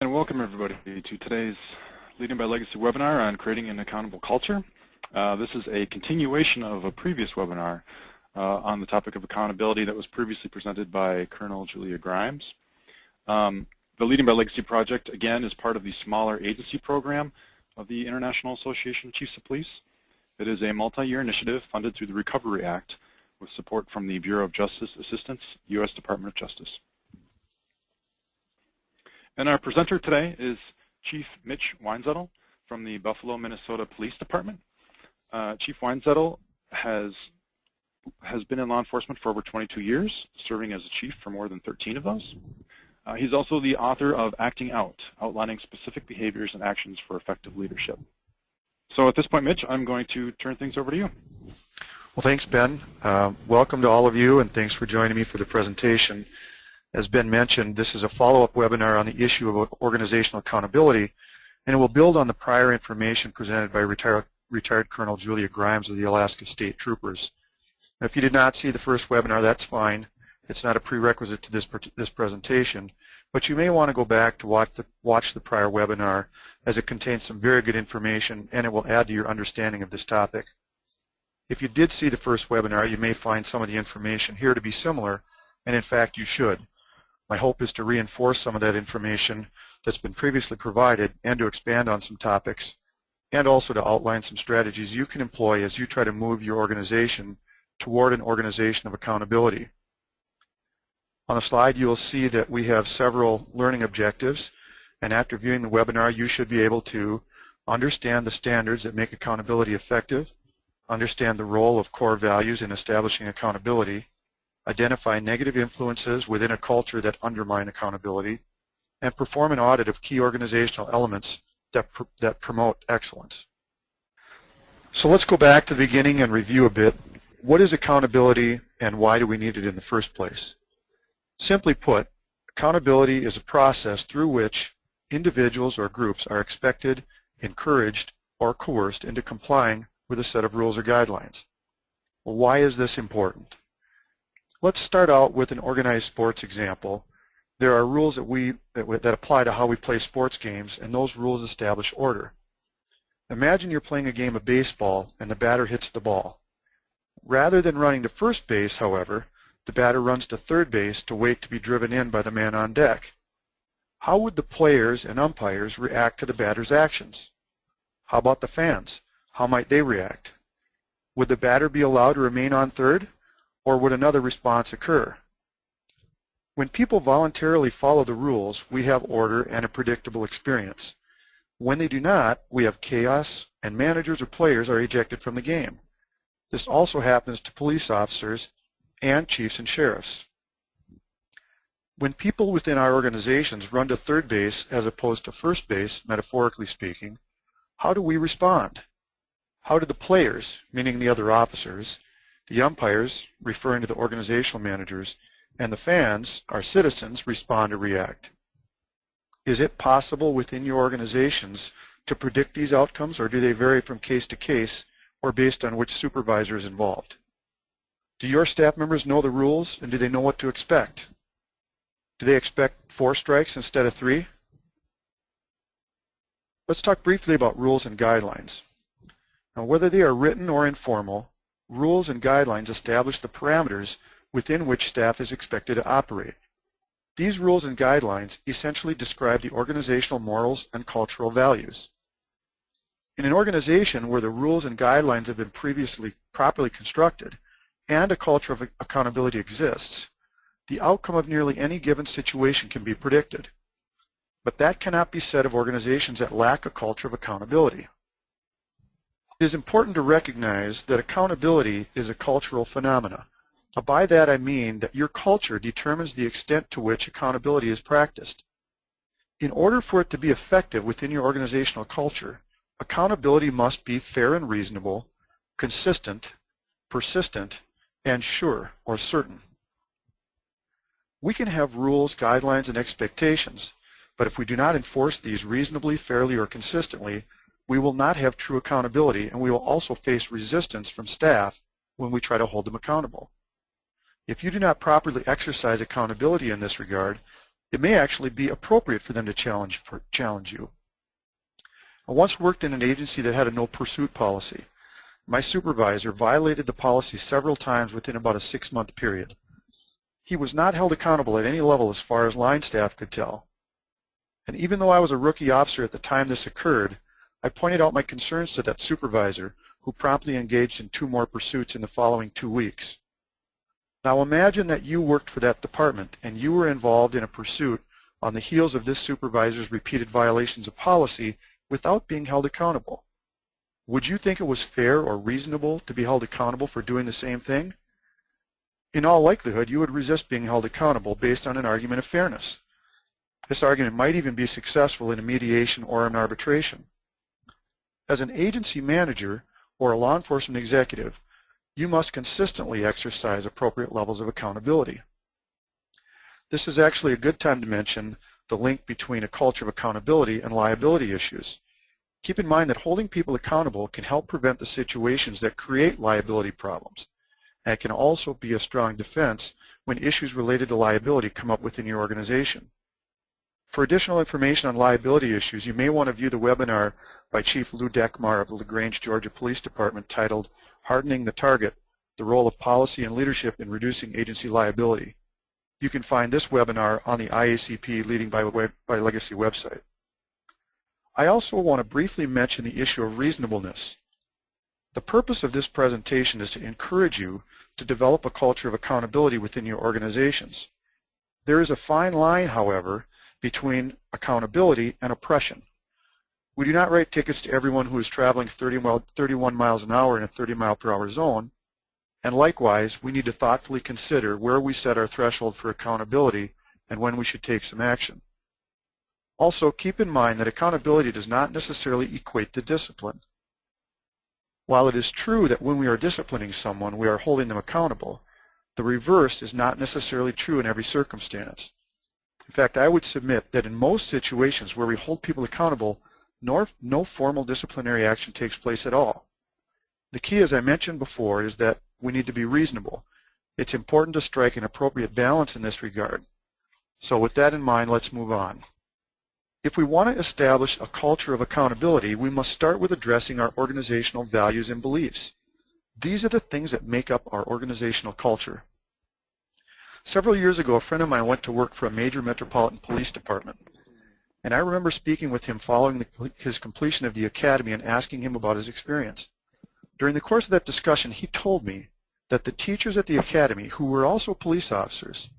And welcome everybody to today's Leading by Legacy webinar on creating an accountable culture. This is a continuation of a previous webinar on the topic of accountability that was previously presented by Colonel Julia Grimes. The Leading by Legacy project, again, is part of the smaller agency program of the International Association of Chiefs of Police. It is a multi-year initiative funded through the Recovery Act with support from the Bureau of Justice Assistance, U.S. Department of Justice. And our presenter today is Chief Mitch Weinzettel from the Buffalo, Minnesota Police Department. Chief Weinzettel has been in law enforcement for over 22 years, serving as a chief for more than 13 of those. He's also the author of Acting Out, outlining specific behaviors and actions for effective leadership. So at this point, Mitch, I'm going to turn things over to you. Well, thanks, Ben. Welcome to all of you, and thanks for joining me for the presentation. As Ben mentioned, this is a follow-up webinar on the issue of organizational accountability, and it will build on the prior information presented by retired Colonel Julia Grimes of the Alaska State Troopers. Now, if you did not see the first webinar, that's fine. It's not a prerequisite to this presentation, but you may want to go back to watch the prior webinar, as it contains some very good information and it will add to your understanding of this topic. If you did see the first webinar, you may find some of the information here to be similar, and in fact you should. My hope is to reinforce some of that information that's been previously provided and to expand on some topics, and also to outline some strategies you can employ as you try to move your organization toward an organization of accountability. On the slide, you will see that we have several learning objectives, and after viewing the webinar, you should be able to understand the standards that make accountability effective, understand the role of core values in establishing accountability, identify negative influences within a culture that undermine accountability, and perform an audit of key organizational elements that promote excellence. So let's go back to the beginning and review a bit. What is accountability and why do we need it in the first place? Simply put, accountability is a process through which individuals or groups are expected, encouraged, or coerced into complying with a set of rules or guidelines. Well, why is this important? Let's start out with an organized sports example. There are rules that apply to how we play sports games, and those rules establish order. Imagine you're playing a game of baseball and the batter hits the ball. Rather than running to first base, however, the batter runs to third base to wait to be driven in by the man on deck. How would the players and umpires react to the batter's actions? How about the fans? How might they react? Would the batter be allowed to remain on third? Or would another response occur? When people voluntarily follow the rules, we have order and a predictable experience. When they do not, we have chaos, and managers or players are ejected from the game. This also happens to police officers and chiefs and sheriffs. When people within our organizations run to third base as opposed to first base, metaphorically speaking, how do we respond? How do the players, meaning the other officers, the umpires, referring to the organizational managers, and the fans, our citizens, respond or react? Is it possible within your organizations to predict these outcomes, or do they vary from case to case or based on which supervisor is involved? Do your staff members know the rules, and do they know what to expect? Do they expect 4 strikes instead of 3? Let's talk briefly about rules and guidelines. Now, whether they are written or informal, rules and guidelines establish the parameters within which staff is expected to operate. These rules and guidelines essentially describe the organizational morals and cultural values. In an organization where the rules and guidelines have been previously properly constructed and a culture of accountability exists, the outcome of nearly any given situation can be predicted. But that cannot be said of organizations that lack a culture of accountability. It is important to recognize that accountability is a cultural phenomena. Now, by that I mean that your culture determines the extent to which accountability is practiced. In order for it to be effective within your organizational culture, accountability must be fair and reasonable, consistent, persistent, and sure or certain. We can have rules, guidelines, and expectations, but if we do not enforce these reasonably, fairly, or consistently, we will not have true accountability, and we will also face resistance from staff when we try to hold them accountable. If you do not properly exercise accountability in this regard, It may actually be appropriate for them to challenge you. I once worked in an agency that had a no pursuit policy. My supervisor violated the policy several times within about a 6-month period. He was not held accountable at any level as far as line staff could tell. And even though I was a rookie officer at the time this occurred, I pointed out my concerns to that supervisor, who promptly engaged in 2 more pursuits in the following 2 weeks. Now imagine that you worked for that department and you were involved in a pursuit on the heels of this supervisor's repeated violations of policy without being held accountable. Would you think it was fair or reasonable to be held accountable for doing the same thing? In all likelihood, you would resist being held accountable based on an argument of fairness. This argument might even be successful in a mediation or an arbitration. As an agency manager or a law enforcement executive, you must consistently exercise appropriate levels of accountability. This is actually a good time to mention the link between a culture of accountability and liability issues. Keep in mind that holding people accountable can help prevent the situations that create liability problems, and it can also be a strong defense when issues related to liability come up within your organization. For additional information on liability issues, you may want to view the webinar by Chief Lou Dekmar of the LaGrange, Georgia Police Department titled Hardening the Target, the Role of Policy and Leadership in Reducing Agency Liability. You can find this webinar on the IACP Leading by Legacy website. I also want to briefly mention the issue of reasonableness. The purpose of this presentation is to encourage you to develop a culture of accountability within your organizations. There is a fine line, however, between accountability and oppression. We do not write tickets to everyone who is traveling 31 miles an hour in a 30-mile-per-hour zone, and likewise, we need to thoughtfully consider where we set our threshold for accountability and when we should take some action. Also, keep in mind that accountability does not necessarily equate to discipline. While it is true that when we are disciplining someone, we are holding them accountable, the reverse is not necessarily true in every circumstance. In fact, I would submit that in most situations where we hold people accountable, no formal disciplinary action takes place at all. The key, as I mentioned before, is that we need to be reasonable. It's important to strike an appropriate balance in this regard. So with that in mind, let's move on. If we want to establish a culture of accountability, we must start with addressing our organizational values and beliefs. These are the things that make up our organizational culture. Several years ago, a friend of mine went to work for a major metropolitan police department. And I remember speaking with him following his completion of the academy and asking him about his experience. During the course of that discussion, he told me that the teachers at the academy, who were also police officers,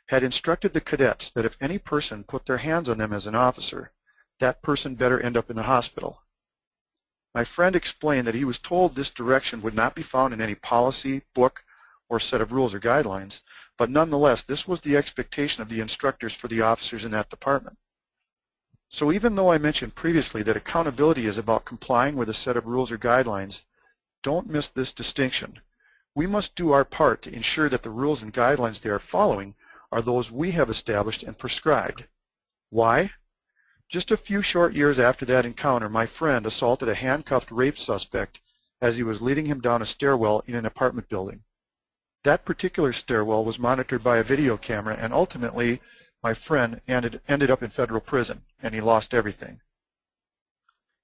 had instructed the cadets that if any person put their hands on them as an officer, that person better end up in the hospital. My friend explained that he was told this direction would not be found in any policy, book, or set of rules or guidelines, but nonetheless, this was the expectation of the instructors for the officers in that department. So even though I mentioned previously that accountability is about complying with a set of rules or guidelines, don't miss this distinction. We must do our part to ensure that the rules and guidelines they are following are those we have established and prescribed. Why? Just a few short years after that encounter, my friend assaulted a handcuffed rape suspect as he was leading him down a stairwell in an apartment building. That particular stairwell was monitored by a video camera, and ultimately my friend ended up in federal prison, and he lost everything.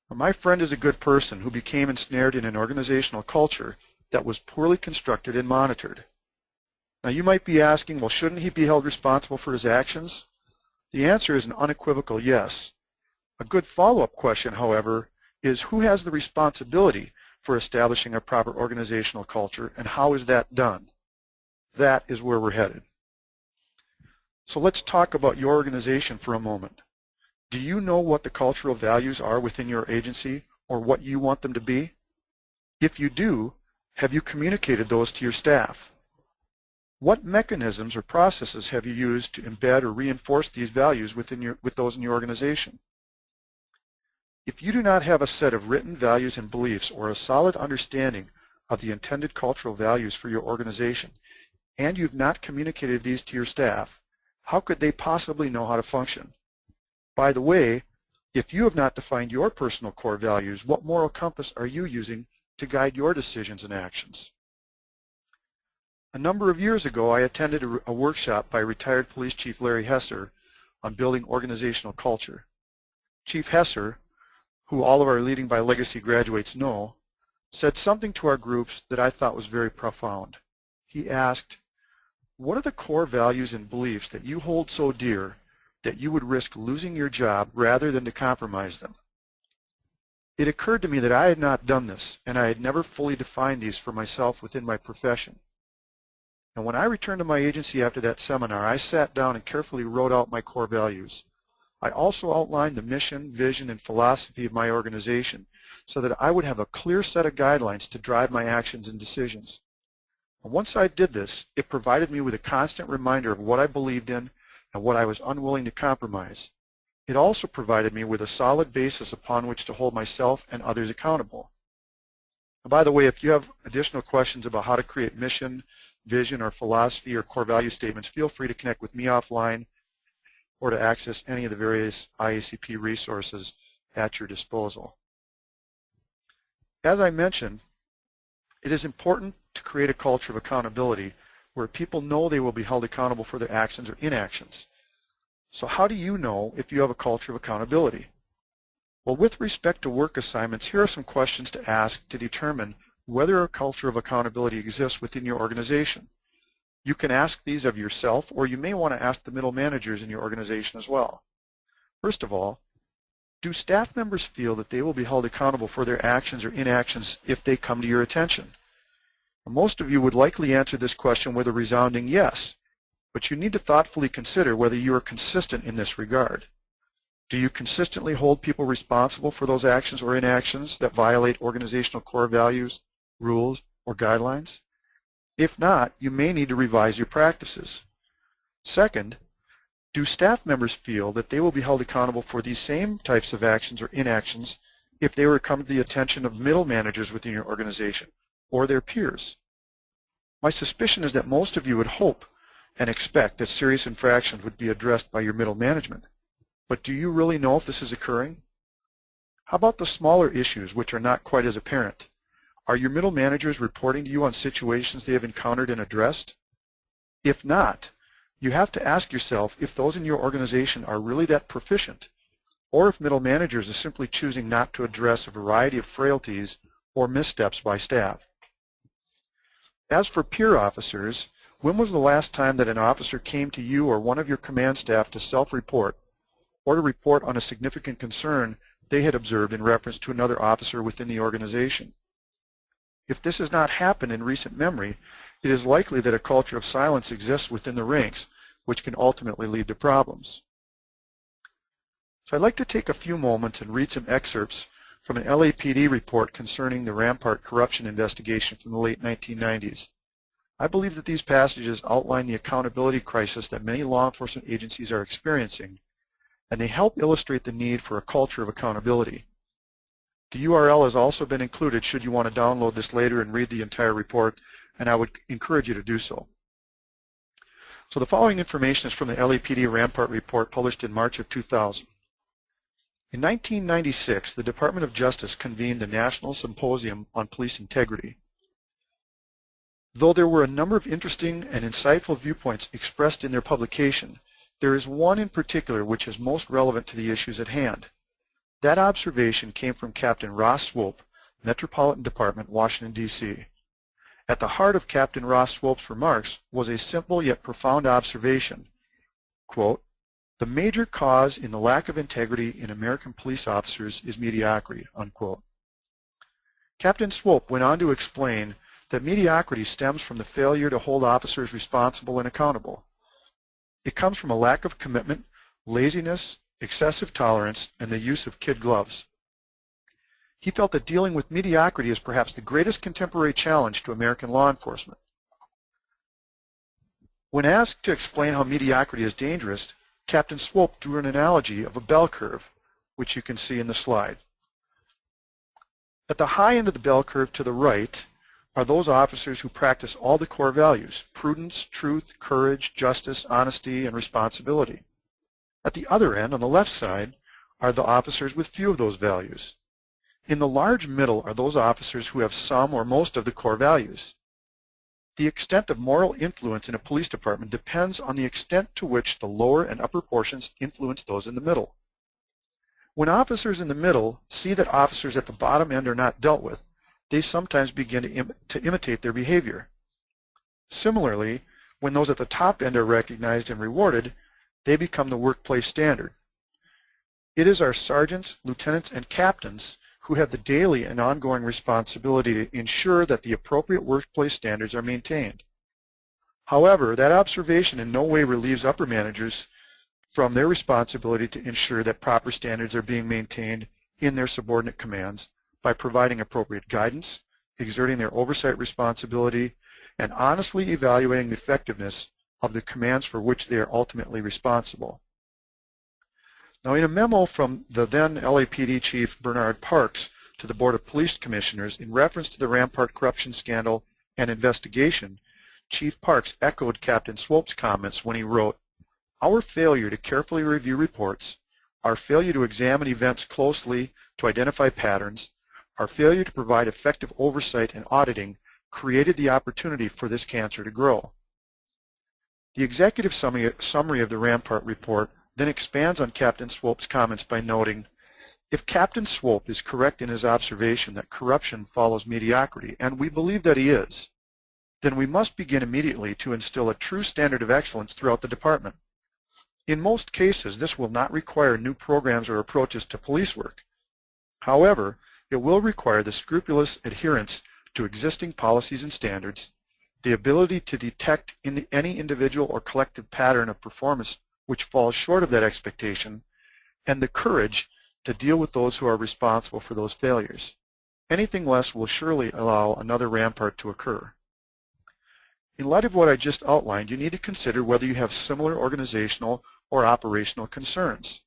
My friend is a good person who became ensnared in an organizational culture that was poorly constructed and monitored. Now you might be asking, well, shouldn't he be held responsible for his actions? The answer is an unequivocal yes. A good follow-up question, however, is who has the responsibility for establishing a proper organizational culture, and how is that done? That is where we're headed. So let's talk about your organization for a moment. Do you know what the cultural values are within your agency, or what you want them to be? If you do, have you communicated those to your staff? What mechanisms or processes have you used to embed or reinforce these values with those in your organization? If you do not have a set of written values and beliefs or a solid understanding of the intended cultural values for your organization, and you've not communicated these to your staff, how could they possibly know how to function? By the way, if you have not defined your personal core values, what moral compass are you using to guide your decisions and actions? A number of years ago, I attended a workshop by retired Police Chief Larry Hesser on building organizational culture. Chief Hesser, who all of our Leading by Legacy graduates know, said something to our groups that I thought was very profound. He asked, "What are the core values and beliefs that you hold so dear that you would risk losing your job rather than to compromise them?" It occurred to me that I had not done this, and I had never fully defined these for myself within my profession. And when I returned to my agency after that seminar, I sat down and carefully wrote out my core values. I also outlined the mission, vision, and philosophy of my organization so that I would have a clear set of guidelines to drive my actions and decisions. And once I did this, it provided me with a constant reminder of what I believed in and what I was unwilling to compromise. It also provided me with a solid basis upon which to hold myself and others accountable. And by the way, if you have additional questions about how to create mission, vision, or philosophy or core value statements, feel free to connect with me offline or to access any of the various IACP resources at your disposal. As I mentioned, it is important to create a culture of accountability where people know they will be held accountable for their actions or inactions. So how do you know if you have a culture of accountability? Well, with respect to work assignments, here are some questions to ask to determine whether a culture of accountability exists within your organization. You can ask these of yourself, or you may want to ask the middle managers in your organization as well. First of all, do staff members feel that they will be held accountable for their actions or inactions if they come to your attention? Most of you would likely answer this question with a resounding yes, but you need to thoughtfully consider whether you are consistent in this regard. Do you consistently hold people responsible for those actions or inactions that violate organizational core values, rules, or guidelines? If not, you may need to revise your practices. Second, do staff members feel that they will be held accountable for these same types of actions or inactions if they were to come to the attention of middle managers within your organization or their peers? My suspicion is that most of you would hope and expect that serious infractions would be addressed by your middle management. But do you really know if this is occurring? How about the smaller issues which are not quite as apparent? Are your middle managers reporting to you on situations they have encountered and addressed? If not, you have to ask yourself if those in your organization are really that proficient, or if middle managers are simply choosing not to address a variety of frailties or missteps by staff. As for peer officers, when was the last time that an officer came to you or one of your command staff to self-report or to report on a significant concern they had observed in reference to another officer within the organization? If this has not happened in recent memory, it is likely that a culture of silence exists within the ranks, which can ultimately lead to problems. So I'd like to take a few moments and read some excerpts from an LAPD report concerning the Rampart corruption investigation from the late 1990s. I believe that these passages outline the accountability crisis that many law enforcement agencies are experiencing, and they help illustrate the need for a culture of accountability. The URL has also been included should you want to download this later and read the entire report, and I would encourage you to do so. So the following information is from the LAPD Rampart report published in March of 2000. In 1996, the Department of Justice convened the National Symposium on Police Integrity. Though there were a number of interesting and insightful viewpoints expressed in their publication, there is one in particular which is most relevant to the issues at hand. That observation came from Captain Ross Swope, Metropolitan Department, Washington, D.C. At the heart of Captain Ross Swope's remarks was a simple yet profound observation. Quote, "The major cause in the lack of integrity in American police officers is mediocrity," unquote. Captain Swope went on to explain that mediocrity stems from the failure to hold officers responsible and accountable. It comes from a lack of commitment, laziness, excessive tolerance, and the use of kid gloves. He felt that dealing with mediocrity is perhaps the greatest contemporary challenge to American law enforcement. When asked to explain how mediocrity is dangerous, Captain Swope drew an analogy of a bell curve, which you can see in the slide. At the high end of the bell curve to the right are those officers who practice all the core values: prudence, truth, courage, justice, honesty, and responsibility. At the other end, on the left side, are the officers with few of those values. In the large middle are those officers who have some or most of the core values. The extent of moral influence in a police department depends on the extent to which the lower and upper portions influence those in the middle. When officers in the middle see that officers at the bottom end are not dealt with, they sometimes begin to imitate their behavior. Similarly, when those at the top end are recognized and rewarded, they become the workplace standard. It is our sergeants, lieutenants, and captains who have the daily and ongoing responsibility to ensure that the appropriate workplace standards are maintained. However, that observation in no way relieves upper managers from their responsibility to ensure that proper standards are being maintained in their subordinate commands by providing appropriate guidance, exerting their oversight responsibility, and honestly evaluating the effectiveness of the commands for which they are ultimately responsible. Now, in a memo from the then LAPD Chief Bernard Parks to the Board of Police Commissioners in reference to the Rampart corruption scandal and investigation, Chief Parks echoed Captain Swope's comments when he wrote, "Our failure to carefully review reports, our failure to examine events closely to identify patterns, our failure to provide effective oversight and auditing created the opportunity for this cancer to grow." The executive summary of the Rampart report then expands on Captain Swope's comments by noting, "If Captain Swope is correct in his observation that corruption follows mediocrity, and we believe that he is, then we must begin immediately to instill a true standard of excellence throughout the department. In most cases, this will not require new programs or approaches to police work. However, it will require the scrupulous adherence to existing policies and standards, the ability to detect any individual or collective pattern of performance which falls short of that expectation, and the courage to deal with those who are responsible for those failures. Anything less will surely allow another Rampart to occur." In light of what I just outlined, you need to consider whether you have similar organizational or operational concerns.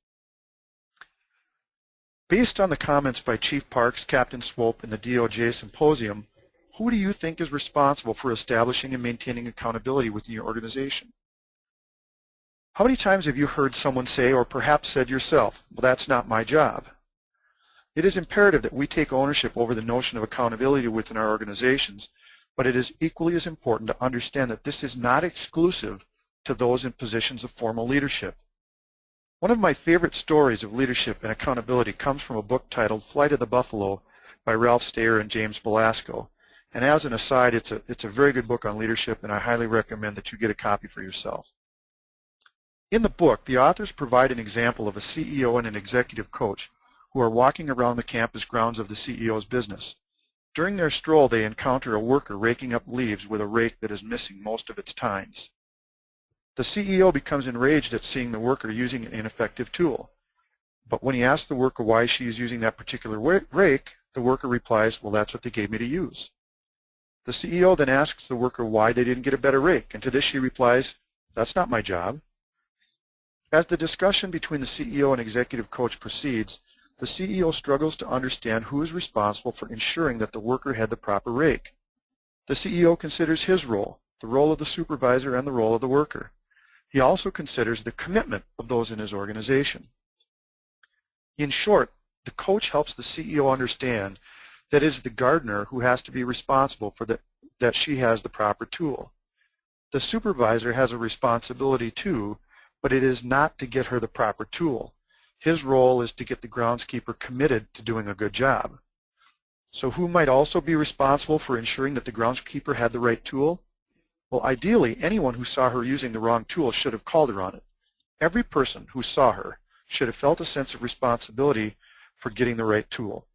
Based on the comments by Chief Parks, Captain Swope, and the DOJ Symposium, who do you think is responsible for establishing and maintaining accountability within your organization? How many times have you heard someone say, or perhaps said yourself, "Well, that's not my job"? It is imperative that we take ownership over the notion of accountability within our organizations, but it is equally as important to understand that this is not exclusive to those in positions of formal leadership. One of my favorite stories of leadership and accountability comes from a book titled Flight of the Buffalo by Ralph Steyer and James Belasco. And as an aside, it's a very good book on leadership, and I highly recommend that you get a copy for yourself. In the book, the authors provide an example of a CEO and an executive coach who are walking around the campus grounds of the CEO's business. During their stroll, they encounter a worker raking up leaves with a rake that is missing most of its tines. The CEO becomes enraged at seeing the worker using an ineffective tool. But when he asks the worker why she is using that particular rake, the worker replies, "Well, that's what they gave me to use." The CEO then asks the worker why they didn't get a better rake, and to this she replies, "That's not my job." As the discussion between the CEO and executive coach proceeds, the CEO struggles to understand who is responsible for ensuring that the worker had the proper rake. The CEO considers his role, the role of the supervisor, and the role of the worker. He also considers the commitment of those in his organization. In short, the coach helps the CEO understand that it is the gardener who has to be responsible for that she has the proper tool. The supervisor has a responsibility too, but it is not to get her the proper tool. His role is to get the groundskeeper committed to doing a good job. So who might also be responsible for ensuring that the groundskeeper had the right tool? Well, ideally, anyone who saw her using the wrong tool should have called her on it. Every person who saw her should have felt a sense of responsibility for getting the right tool.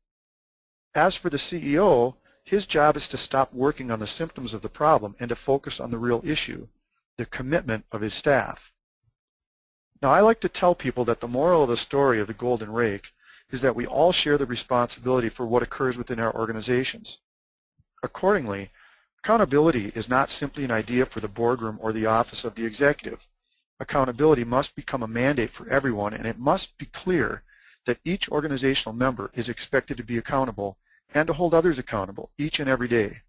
As for the CEO, his job is to stop working on the symptoms of the problem and to focus on the real issue, the commitment of his staff. Now, I like to tell people that the moral of the story of the Golden Rake is that we all share the responsibility for what occurs within our organizations. Accordingly, accountability is not simply an idea for the boardroom or the office of the executive. Accountability must become a mandate for everyone, and it must be clear that each organizational member is expected to be accountable and to hold others accountable each and every day.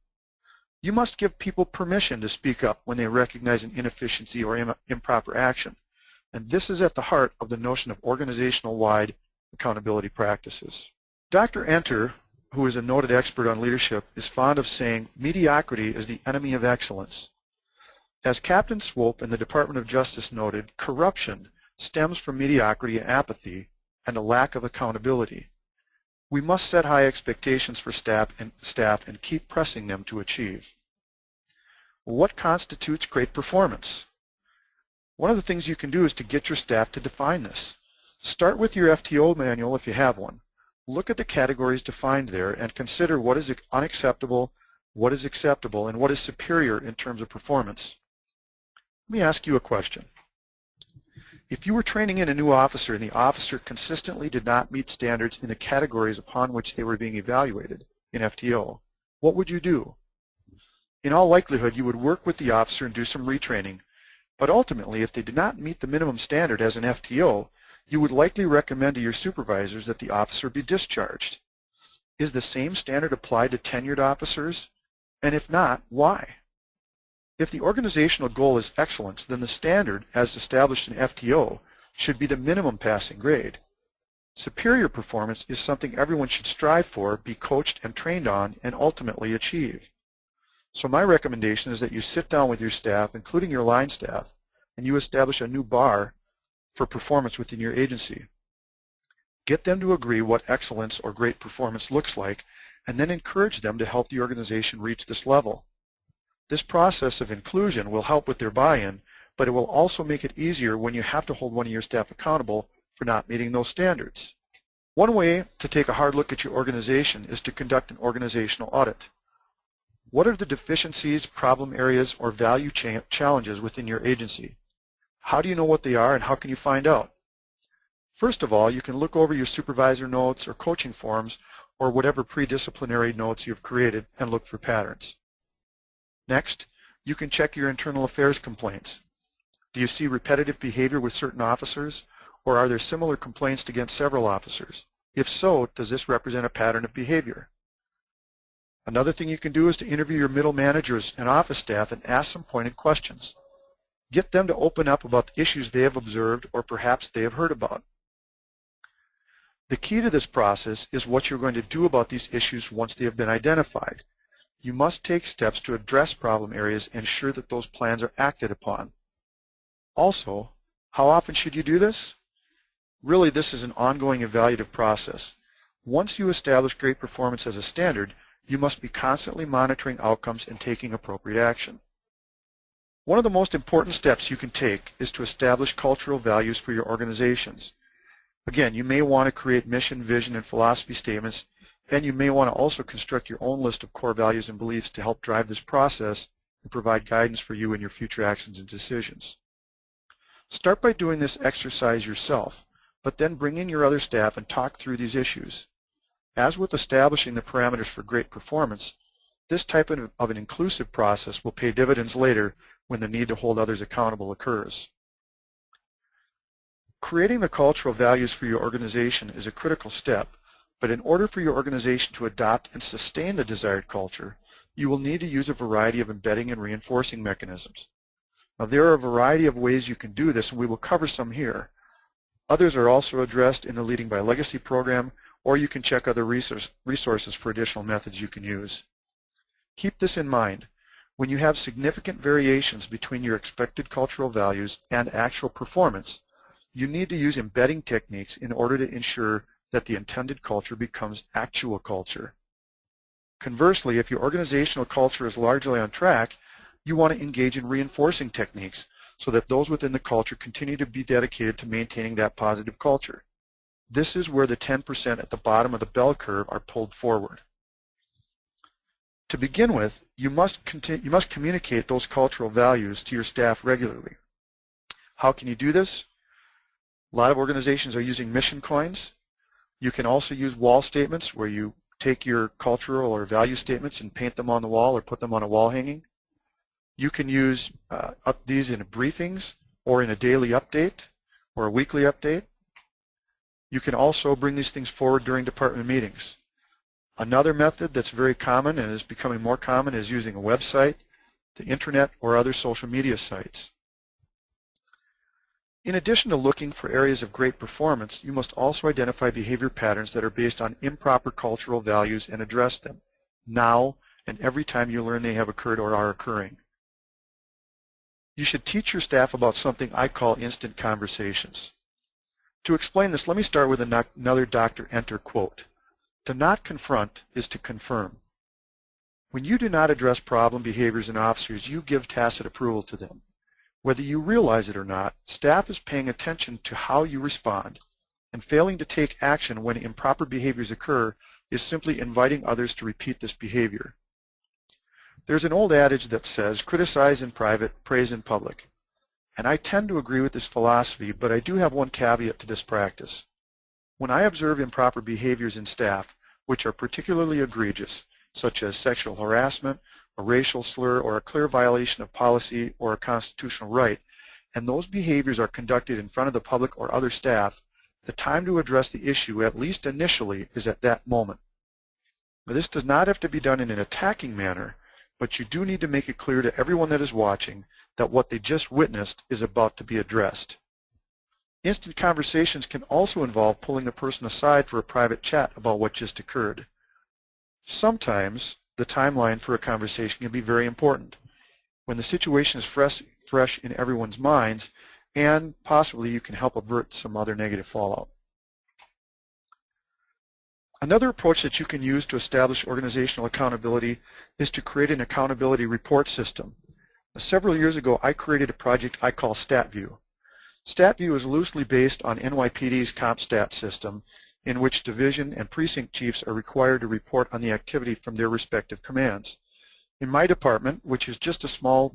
You must give people permission to speak up when they recognize an inefficiency or improper action. And this is at the heart of the notion of organizational-wide accountability practices. Dr. Enter who is a noted expert on leadership, is fond of saying, mediocrity is the enemy of excellence. As Captain Swope in the Department of Justice noted, corruption stems from mediocrity and apathy and a lack of accountability. We must set high expectations for staff and keep pressing them to achieve. What constitutes great performance? One of the things you can do is to get your staff to define this. Start with your FTO manual if you have one. Look at the categories defined there and consider what is unacceptable, what is acceptable, and what is superior in terms of performance. Let me ask you a question. If you were training in a new officer and the officer consistently did not meet standards in the categories upon which they were being evaluated in FTO, what would you do? In all likelihood, you would work with the officer and do some retraining, but ultimately, if they did not meet the minimum standard as an FTO, you would likely recommend to your supervisors that the officer be discharged. Is the same standard applied to tenured officers? And if not, why? If the organizational goal is excellence, then the standard, as established in FTO, should be the minimum passing grade. Superior performance is something everyone should strive for, be coached and trained on, and ultimately achieve. So my recommendation is that you sit down with your staff, including your line staff, and you establish a new bar for performance within your agency. Get them to agree what excellence or great performance looks like, and then encourage them to help the organization reach this level. This process of inclusion will help with their buy-in, but it will also make it easier when you have to hold one of your staff accountable for not meeting those standards. One way to take a hard look at your organization is to conduct an organizational audit. What are the deficiencies, problem areas, or value challenges within your agency? How do you know what they are, and how can you find out? First of all, you can look over your supervisor notes or coaching forms or whatever pre-disciplinary notes you've created and look for patterns. Next, you can check your internal affairs complaints. Do you see repetitive behavior with certain officers, or are there similar complaints against several officers? If so, does this represent a pattern of behavior? Another thing you can do is to interview your middle managers and office staff and ask some pointed questions. Get them to open up about the issues they have observed or perhaps they have heard about. The key to this process is what you're going to do about these issues once they have been identified. You must take steps to address problem areas and ensure that those plans are acted upon. Also, how often should you do this? Really, this is an ongoing evaluative process. Once you establish great performance as a standard, you must be constantly monitoring outcomes and taking appropriate action. One of the most important steps you can take is to establish cultural values for your organizations. Again, you may want to create mission, vision, and philosophy statements, and you may want to also construct your own list of core values and beliefs to help drive this process and provide guidance for you in your future actions and decisions. Start by doing this exercise yourself, but then bring in your other staff and talk through these issues. As with establishing the parameters for great performance, this type of an inclusive process will pay dividends later when the need to hold others accountable occurs. Creating the cultural values for your organization is a critical step, but in order for your organization to adopt and sustain the desired culture, you will need to use a variety of embedding and reinforcing mechanisms. Now, there are a variety of ways you can do this, and we will cover some here. Others are also addressed in the Leading by Legacy program, or you can check other resources for additional methods you can use. Keep this in mind. When you have significant variations between your expected cultural values and actual performance, you need to use embedding techniques in order to ensure that the intended culture becomes actual culture. Conversely, if your organizational culture is largely on track, you want to engage in reinforcing techniques so that those within the culture continue to be dedicated to maintaining that positive culture. This is where the 10% at the bottom of the bell curve are pulled forward. To begin with, you must communicate those cultural values to your staff regularly. How can you do this? A lot of organizations are using mission coins. You can also use wall statements where you take your cultural or value statements and paint them on the wall or put them on a wall hanging. You can use these in briefings or in a daily update or a weekly update. You can also bring these things forward during department meetings. Another method that's very common and is becoming more common is using a website, the internet, or other social media sites. In addition to looking for areas of great performance, you must also identify behavior patterns that are based on improper cultural values and address them now and every time you learn they have occurred or are occurring. You should teach your staff about something I call instant conversations. To explain this, let me start with another Dr. Enter quote. To not confront is to confirm. When you do not address problem behaviors in officers, you give tacit approval to them. Whether you realize it or not, staff is paying attention to how you respond, and failing to take action when improper behaviors occur is simply inviting others to repeat this behavior. There's an old adage that says, criticize in private, praise in public. And I tend to agree with this philosophy, but I do have one caveat to this practice. When I observe improper behaviors in staff, which are particularly egregious, such as sexual harassment, a racial slur, or a clear violation of policy or a constitutional right, and those behaviors are conducted in front of the public or other staff, the time to address the issue, at least initially, is at that moment. Now, this does not have to be done in an attacking manner, but you do need to make it clear to everyone that is watching that what they just witnessed is about to be addressed. Instant conversations can also involve pulling a person aside for a private chat about what just occurred. Sometimes the timeline for a conversation can be very important when the situation is fresh in everyone's minds, and possibly you can help avert some other negative fallout. Another approach that you can use to establish organizational accountability is to create an accountability report system. Several years ago, I created a project I call StatView. StatView is loosely based on NYPD's CompStat system, in which division and precinct chiefs are required to report on the activity from their respective commands. In my department, which is just a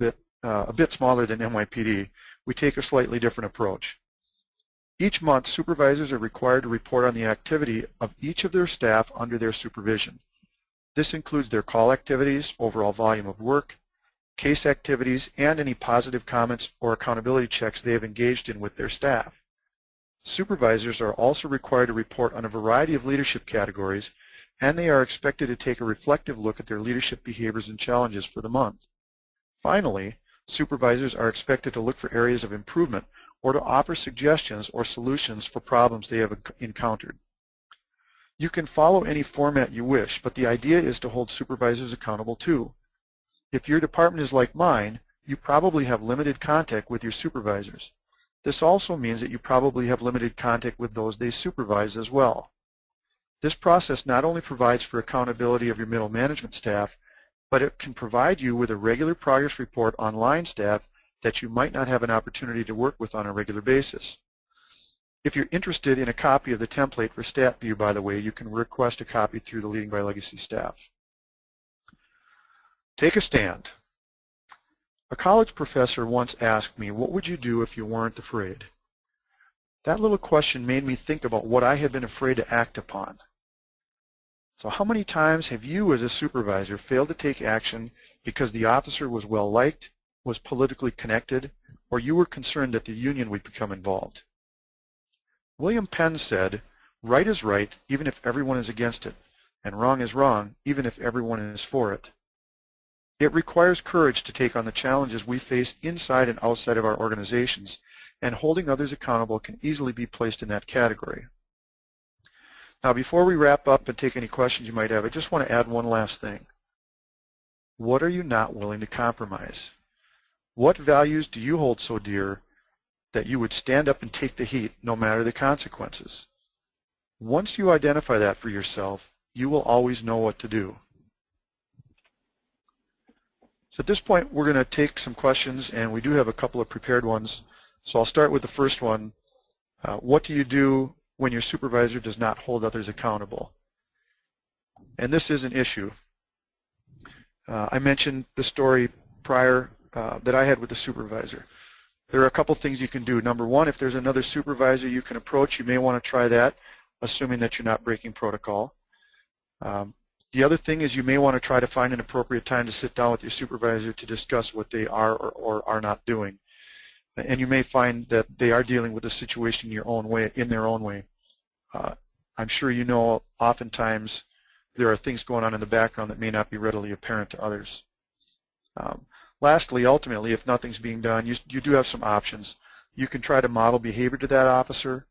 bit smaller than NYPD, we take a slightly different approach. Each month, supervisors are required to report on the activity of each of their staff under their supervision. This includes their call activities, overall volume of work, case activities, and any positive comments or accountability checks they have engaged in with their staff. Supervisors are also required to report on a variety of leadership categories, and they are expected to take a reflective look at their leadership behaviors and challenges for the month. Finally, supervisors are expected to look for areas of improvement or to offer suggestions or solutions for problems they have encountered. You can follow any format you wish, but the idea is to hold supervisors accountable too. If your department is like mine, you probably have limited contact with your supervisors. This also means that you probably have limited contact with those they supervise as well. This process not only provides for accountability of your middle management staff, but it can provide you with a regular progress report on line staff that you might not have an opportunity to work with on a regular basis. If you're interested in a copy of the template for StatView, by the way, you can request a copy through the Leading by Legacy staff. Take a stand. A college professor once asked me, what would you do if you weren't afraid? That little question made me think about what I had been afraid to act upon. So how many times have you as a supervisor failed to take action because the officer was well liked, was politically connected, or you were concerned that the union would become involved? William Penn said, right is right even if everyone is against it, and wrong is wrong even if everyone is for it. It requires courage to take on the challenges we face inside and outside of our organizations, and holding others accountable can easily be placed in that category. Now, before we wrap up and take any questions you might have, I just want to add one last thing. What are you not willing to compromise? What values do you hold so dear that you would stand up and take the heat no matter the consequences? Once you identify that for yourself, you will always know what to do. So at this point, we're going to take some questions, and we do have a couple of prepared ones. So I'll start with the first one. What do you do when your supervisor does not hold others accountable? And this is an issue. I mentioned the story prior that I had with the supervisor. There are a couple things you can do. Number one, if there's another supervisor you can approach, you may want to try that, assuming that you're not breaking protocol. The other thing is you may want to try to find an appropriate time to sit down with your supervisor to discuss what they are or are not doing. And you may find that they are dealing with the situation in their own way. I'm sure you know oftentimes there are things going on in the background that may not be readily apparent to others. Lastly, ultimately, if nothing's being done, you do have some options. You can try to model behavior to that officer.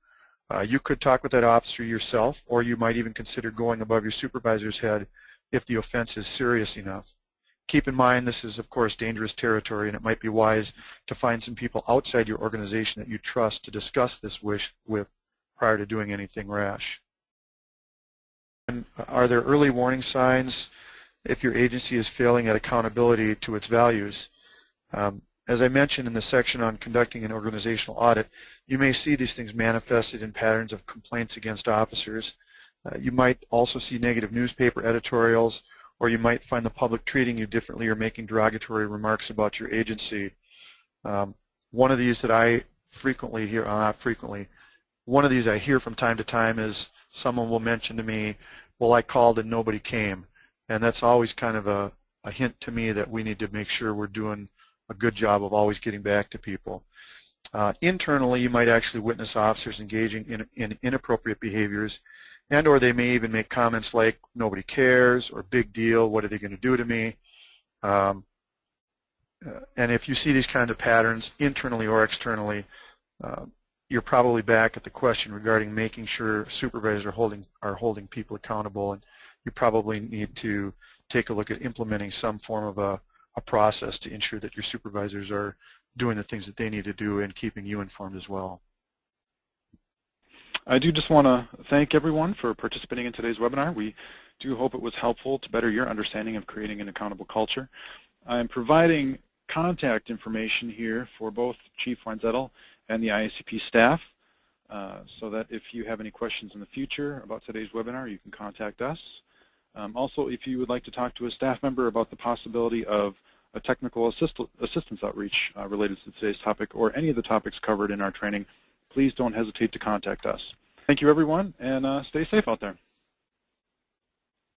You could talk with that officer yourself, or you might even consider going above your supervisor's head if the offense is serious enough. Keep in mind this is, of course, dangerous territory, and it might be wise to find some people outside your organization that you trust to discuss this with prior to doing anything rash. And are there early warning signs if your agency is failing at accountability to its values? As I mentioned in the section on conducting an organizational audit, you may see these things manifested in patterns of complaints against officers. You might also see negative newspaper editorials, or you might find the public treating you differently or making derogatory remarks about your agency. One of these that I frequently hear, not frequently, one of these I hear from time to time is someone will mention to me, well, I called and nobody came. And that's always kind of a hint to me that we need to make sure we're doing a good job of always getting back to people. Internally, you might actually witness officers engaging in inappropriate behaviors, and or they may even make comments like, nobody cares, or big deal, what are they going to do to me? And if you see these kinds of patterns, internally or externally, you're probably back at the question regarding making sure supervisors are holding people accountable, and you probably need to take a look at implementing some form of a process to ensure that your supervisors are doing the things that they need to do and keeping you informed as well. I do just want to thank everyone for participating in today's webinar. We do hope it was helpful to better your understanding of creating an accountable culture. I'm providing contact information here for both Chief Weinzettel and the IACP staff, so that if you have any questions in the future about today's webinar, you can contact us. Also, if you would like to talk to a staff member about the possibility of a technical assistance outreach related to today's topic or any of the topics covered in our training, please don't hesitate to contact us. Thank you, everyone, and stay safe out there.